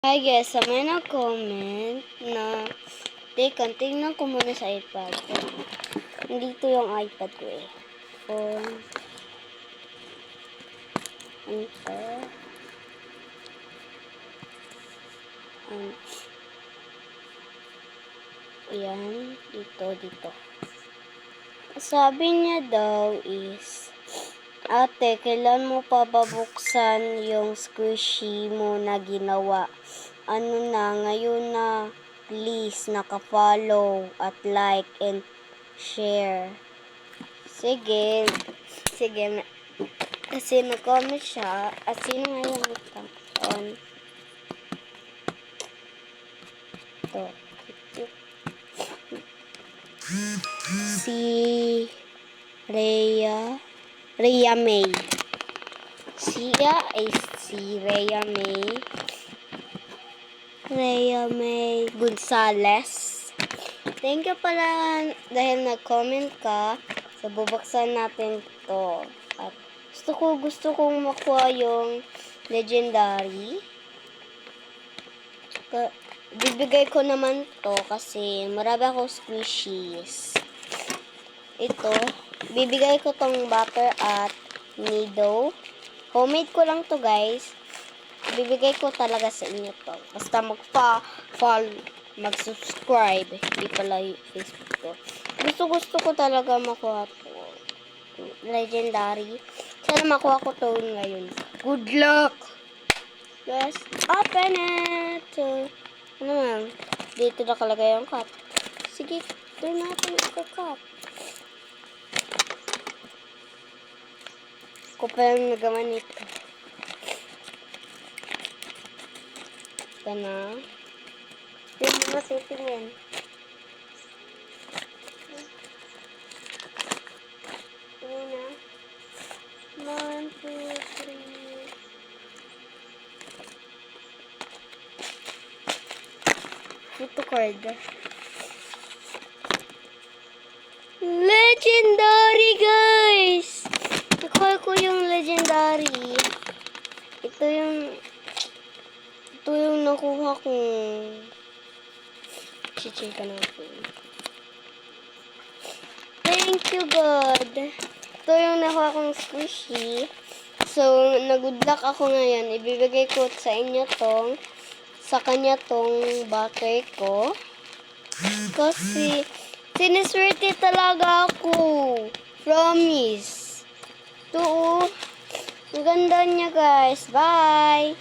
Hi guys, sa may nag-comment na teka, tingnan ko muna sa iPad. Nandito yung iPad ko eh. Phone. Enter. Ayan. Dito. Sabi niya daw is, ate, kailan mo pa babuksan yung squishy mo na ginawa? Ano na, ngayon na, please, naka-follow at like and share. Sige. Kasi nag-comment siya. At sino ngayon nagtangon? Ito. Si Rhea May. Siya ay si Rhea May Gonzales. Thank you pala dahil nag-comment ka. So, bubuksan natin to. At gusto kong makuha yung legendary. Bibigay ko naman to kasi marami akong squishies. Ito, bibigay ko tong butter at nido. Homemade ko lang to guys. Bibigay ko talaga sa inyo to. Basta mag-follow, mag-subscribe. Hindi pala yung Facebook ko. Gusto ko talaga makuha to. Legendary. Sana makuha ko to ngayon. Good luck! Let's open it! Ano man? Dito nakalagay yung cup. Sige, doon natin ito cup. Ko pa yung nagawa nito. Ito na. Ito na sitingin. Ito na. 1, 2, 3. Ito card. Legendary, guys! Nakuha ko yung legendary. Ito yung nakuha ko. Check ka natin. Thank you, God. Ito yung nakuha kong squishy. So, nag-good luck ako ngayon. Ibibigay ko sa inyo sa kanya tong butter ko. Kasi, siniswerte talaga ako. Promise. Ito, ang ganda niya guys. Bye!